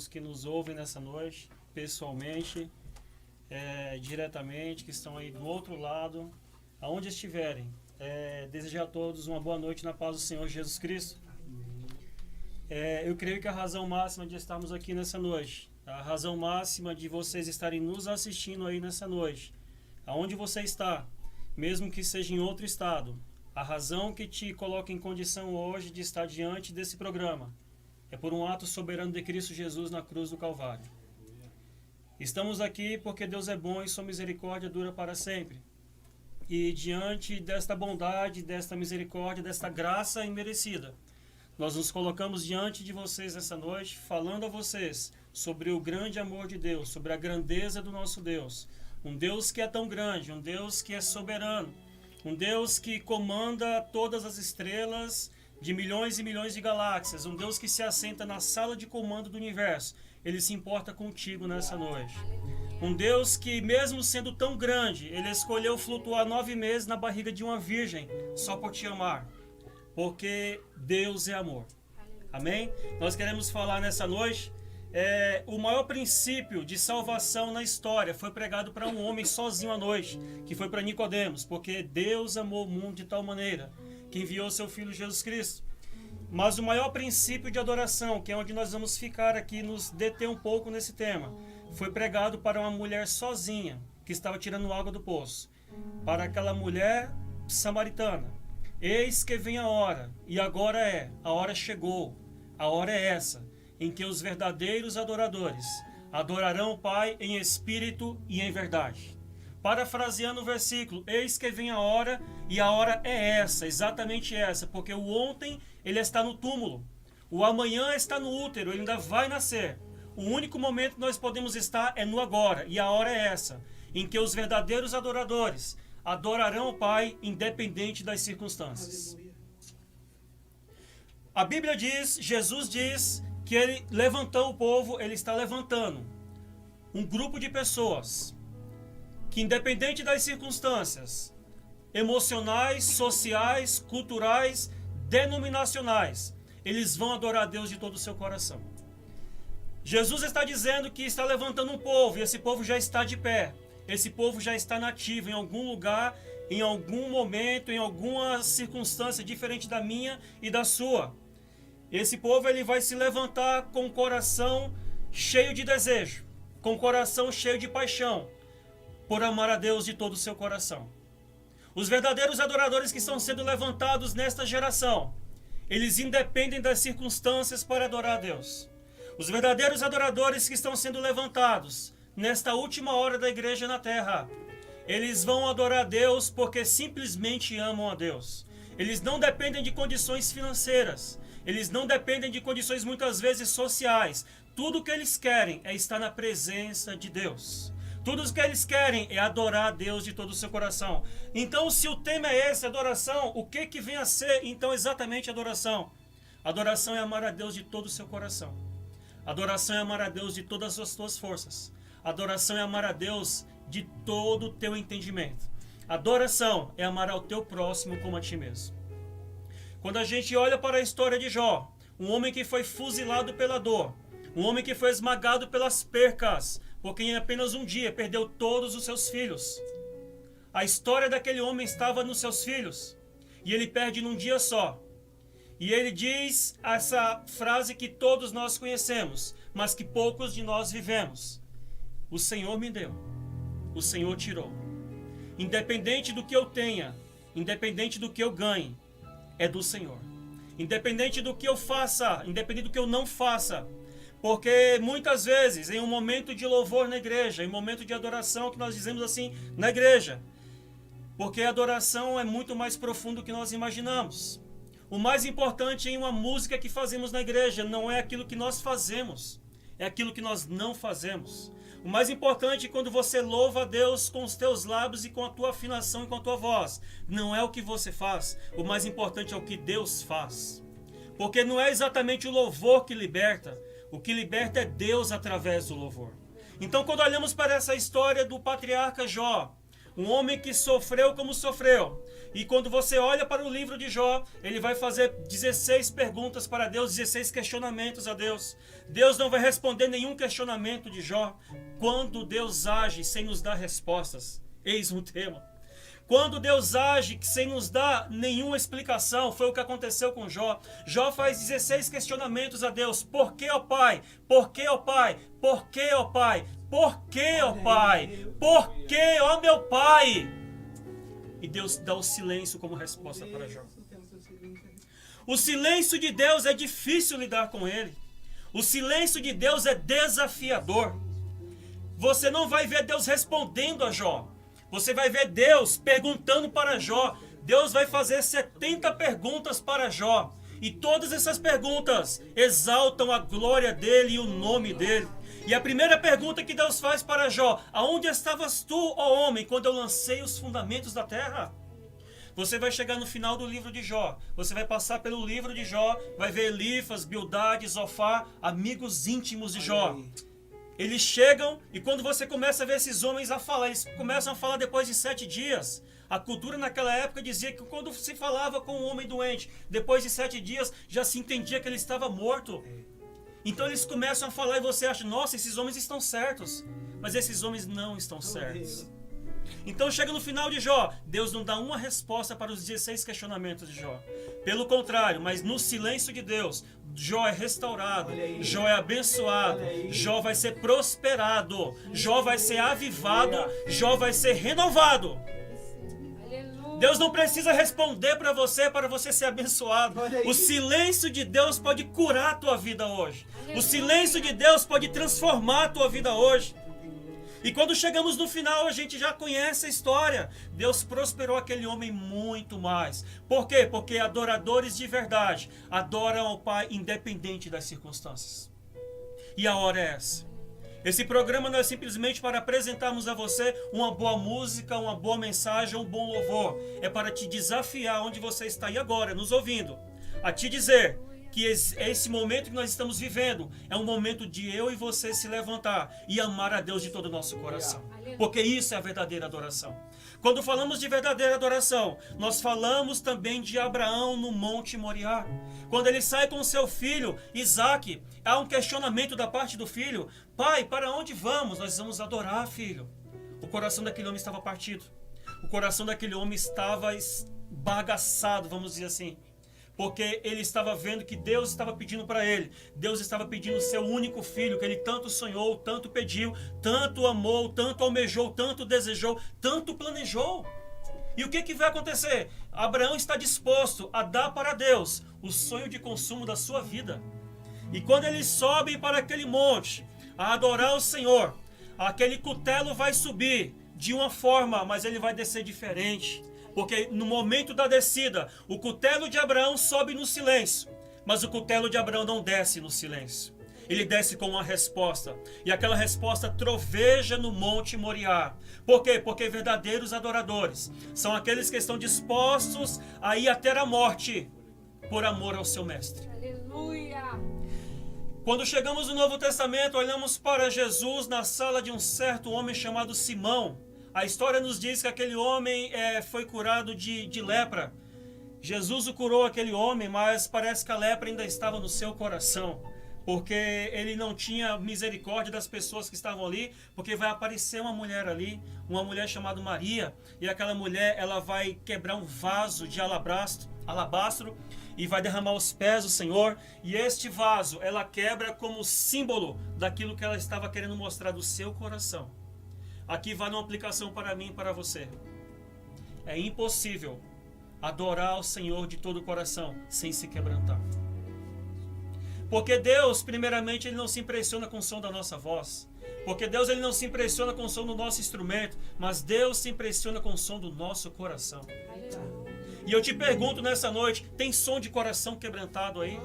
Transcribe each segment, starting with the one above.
irmãos que nos ouvem nessa noite, pessoalmente, diretamente, que estão aí do outro lado, aonde estiverem. Desejar a todos uma boa noite na paz do Senhor Jesus Cristo. Eu creio que a razão máxima de estarmos aqui nessa noite, a razão máxima de vocês estarem nos assistindo aí nessa noite, aonde você está, mesmo que seja em outro estado, a razão que te coloca em condição hoje de estar diante desse programa é por um ato soberano de Cristo Jesus na cruz do Calvário. Estamos aqui porque Deus é bom e sua misericórdia dura para sempre. E diante desta bondade, desta misericórdia, desta graça imerecida, nós nos colocamos diante de vocês essa noite, falando a vocês sobre o grande amor de Deus, sobre a grandeza do nosso Deus. Um Deus que é tão grande, um Deus que é soberano, um Deus que comanda todas as estrelas de milhões e milhões de galáxias, um Deus que se assenta na sala de comando do universo. Ele se importa contigo nessa noite. Um Deus que, mesmo sendo tão grande, Ele escolheu flutuar 9 meses na barriga de uma virgem só por te amar. Porque Deus é amor. Amém? Nós queremos falar nessa noite, o maior princípio de salvação na história foi pregado para um homem sozinho à noite, que foi para Nicodemos, porque Deus amou o mundo de tal maneira que enviou seu Filho Jesus Cristo. Mas o maior princípio de adoração, que é onde nós vamos ficar aqui, nos deter um pouco nesse tema, foi pregado para uma mulher sozinha, que estava tirando água do poço, para aquela mulher samaritana. Eis que vem a hora, e agora a hora chegou, a hora é essa, em que os verdadeiros adoradores adorarão o Pai em espírito e em verdade. Parafraseando o versículo, eis que vem a hora, e a hora é essa, exatamente essa, porque o ontem ele está no túmulo, o amanhã está no útero, ele ainda vai nascer. O único momento que nós podemos estar é no agora, e a hora é essa, em que os verdadeiros adoradores adorarão o Pai independente das circunstâncias. A Bíblia diz, Jesus diz, que ele levantou o povo, ele está levantando um grupo de pessoas que, independente das circunstâncias emocionais, sociais, culturais, denominacionais, eles vão adorar a Deus de todo o seu coração. Jesus está dizendo que está levantando um povo, e esse povo já está de pé, esse povo já está nativo em algum lugar, em algum momento, em alguma circunstância diferente da minha e da sua. Esse povo ele vai se levantar com o coração cheio de desejo, com o coração cheio de paixão, por amar a Deus de todo o seu coração. Os verdadeiros adoradores que estão sendo levantados nesta geração, eles independem das circunstâncias para adorar a Deus. Os verdadeiros adoradores que estão sendo levantados nesta última hora da igreja na terra, eles vão adorar a Deus porque simplesmente amam a Deus. Eles não dependem de condições financeiras, eles não dependem de condições muitas vezes sociais. Tudo o que eles querem é estar na presença de Deus. Tudo o que eles querem é adorar a Deus de todo o seu coração. Então, se o tema é esse, adoração, o que vem a ser então exatamente adoração? Adoração é amar a Deus de todo o seu coração. Adoração é amar a Deus de todas as tuas forças. Adoração é amar a Deus de todo o teu entendimento. Adoração é amar ao teu próximo como a ti mesmo. Quando a gente olha para a história de Jó, um homem que foi fuzilado pela dor, um homem que foi esmagado pelas percas, porque em apenas um dia perdeu todos os seus filhos. A história daquele homem estava nos seus filhos, e ele perde num dia só. E ele diz essa frase que todos nós conhecemos, mas que poucos de nós vivemos. O Senhor me deu, o Senhor tirou. Independente do que eu tenha, independente do que eu ganhe, é do Senhor. Independente do que eu faça, independente do que eu não faça. Porque muitas vezes, em um momento de louvor na igreja, em um momento de adoração, que nós dizemos assim, na igreja, porque a adoração é muito mais profundo do que nós imaginamos. O mais importante em uma música que fazemos na igreja não é aquilo que nós fazemos, é aquilo que nós não fazemos. O mais importante quando você louva a Deus com os teus lábios e com a tua afinação e com a tua voz, não é o que você faz, o mais importante é o que Deus faz. Porque não é exatamente o louvor que liberta, o que liberta é Deus através do louvor. Então quando olhamos para essa história do patriarca Jó, Um homem que sofreu como sofreu. E quando você olha para o livro de Jó, ele vai fazer 16 perguntas para Deus, 16 questionamentos a Deus. Deus não vai responder nenhum questionamento de Jó. Quando Deus age sem nos dar respostas, eis um tema. Quando Deus age sem nos dar nenhuma explicação, foi o que aconteceu com Jó. Jó faz 16 questionamentos a Deus. Por que, ó Pai? Por que, ó Pai? Por que, ó Pai? Por que, ó Pai? Por que, ó meu Pai? E Deus dá o silêncio como resposta para Jó. O silêncio de Deus é difícil lidar com ele. O silêncio de Deus é desafiador. Você não vai ver Deus respondendo a Jó. Você vai ver Deus perguntando para Jó. Deus vai fazer 70 perguntas para Jó. E todas essas perguntas exaltam a glória dele e o nome dele. E a primeira pergunta que Deus faz para Jó: aonde estavas tu, ó homem, quando eu lancei os fundamentos da terra? Você vai chegar no final do livro de Jó. Você vai passar pelo livro de Jó, vai ver Elifas, Bildade, Zofar, amigos íntimos de Jó. Eles chegam e quando você começa a ver esses homens a falar, eles começam a falar depois de 7 dias. A cultura naquela época dizia que quando se falava com um homem doente, depois de 7 dias já se entendia que ele estava morto. Então eles começam a falar e você acha, nossa, esses homens estão certos. Mas esses homens não estão certos. Então chega no final de Jó, Deus não dá uma resposta para os 16 questionamentos de Jó. Pelo contrário, mas no silêncio de Deus, Jó é restaurado, Jó é abençoado, Jó vai ser prosperado, Jó vai ser avivado, Jó vai ser renovado. Deus não precisa responder para você ser abençoado. O silêncio de Deus pode curar a tua vida hoje. O silêncio de Deus pode transformar a tua vida hoje. E quando chegamos no final, a gente já conhece a história. Deus prosperou aquele homem muito mais. Por quê? Porque adoradores de verdade adoram ao Pai independente das circunstâncias. E a hora é essa. Esse programa não é simplesmente para apresentarmos a você uma boa música, uma boa mensagem, um bom louvor. É para te desafiar onde você está aí agora, nos ouvindo. A te dizer que esse momento que nós estamos vivendo é um momento de eu e você se levantar e amar a Deus de todo o nosso coração. Porque isso é a verdadeira adoração. Quando falamos de verdadeira adoração, nós falamos também de Abraão no Monte Moriá. Quando ele sai com seu filho, Isaque, há um questionamento da parte do filho. Pai, para onde vamos? Nós vamos adorar, filho. O coração daquele homem estava partido. O coração daquele homem estava esbagaçado, vamos dizer assim. Porque ele estava vendo que Deus estava pedindo para ele. Deus estava pedindo o seu único filho, que ele tanto sonhou, tanto pediu, tanto amou, tanto almejou, tanto desejou, tanto planejou. E o que vai acontecer? Abraão está disposto a dar para Deus o sonho de consumo da sua vida. E quando eles sobem para aquele monte a adorar o Senhor, aquele cutelo vai subir de uma forma, mas ele vai descer diferente. Porque no momento da descida, o cutelo de Abraão sobe no silêncio, mas o cutelo de Abraão não desce no silêncio. Ele desce com uma resposta, e aquela resposta troveja no Monte Moriá. Por quê? Porque verdadeiros adoradores são aqueles que estão dispostos a ir até a morte por amor ao seu mestre. Aleluia! Quando chegamos no Novo Testamento, olhamos para Jesus na sala de um certo homem chamado Simão. A história nos diz que aquele homem foi curado de lepra. Jesus o curou aquele homem, mas parece que a lepra ainda estava no seu coração. Porque ele não tinha misericórdia das pessoas que estavam ali, porque vai aparecer uma mulher ali, uma mulher chamada Maria, e aquela mulher ela vai quebrar um vaso de alabastro e vai derramar aos pés do Senhor, e este vaso ela quebra como símbolo daquilo que ela estava querendo mostrar do seu coração. Aqui vale uma aplicação para mim e para você. É impossível adorar ao Senhor de todo o coração sem se quebrantar. Porque Deus, primeiramente, Ele não se impressiona com o som da nossa voz. Porque Deus ele não se impressiona com o som do nosso instrumento, mas Deus se impressiona com o som do nosso coração. E eu te pergunto nessa noite, tem som de coração quebrantado aí?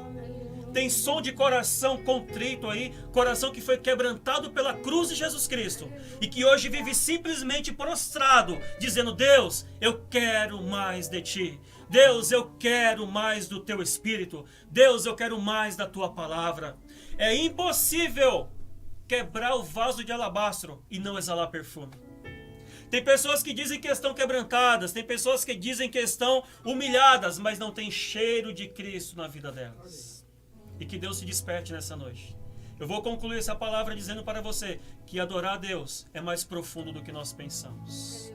Tem som de coração contrito aí, coração que foi quebrantado pela cruz de Jesus Cristo e que hoje vive simplesmente prostrado, dizendo: Deus, eu quero mais de Ti. Deus, eu quero mais do Teu Espírito. Deus, eu quero mais da Tua Palavra. É impossível quebrar o vaso de alabastro e não exalar perfume. Tem pessoas que dizem que estão quebrantadas, tem pessoas que dizem que estão humilhadas, mas não tem cheiro de Cristo na vida delas. E que Deus se desperte nessa noite. Eu vou concluir essa palavra dizendo para você que adorar a Deus é mais profundo do que nós pensamos.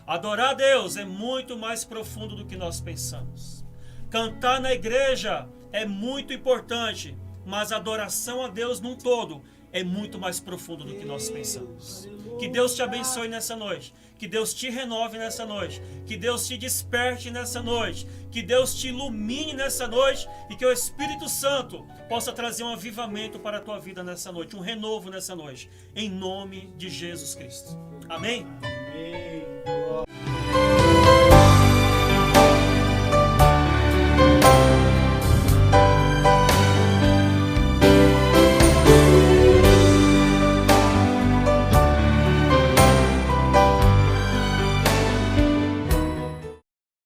Adorar a Deus é muito mais profundo do que nós pensamos. Cantar na igreja é muito importante, mas a adoração a Deus num todo é muito mais profundo do que nós pensamos. Que Deus te abençoe nessa noite. Que Deus te renove nessa noite. Que Deus te desperte nessa noite. Que Deus te ilumine nessa noite. E que o Espírito Santo possa trazer um avivamento para a tua vida nessa noite. Um renovo nessa noite. Em nome de Jesus Cristo. Amém? Amém.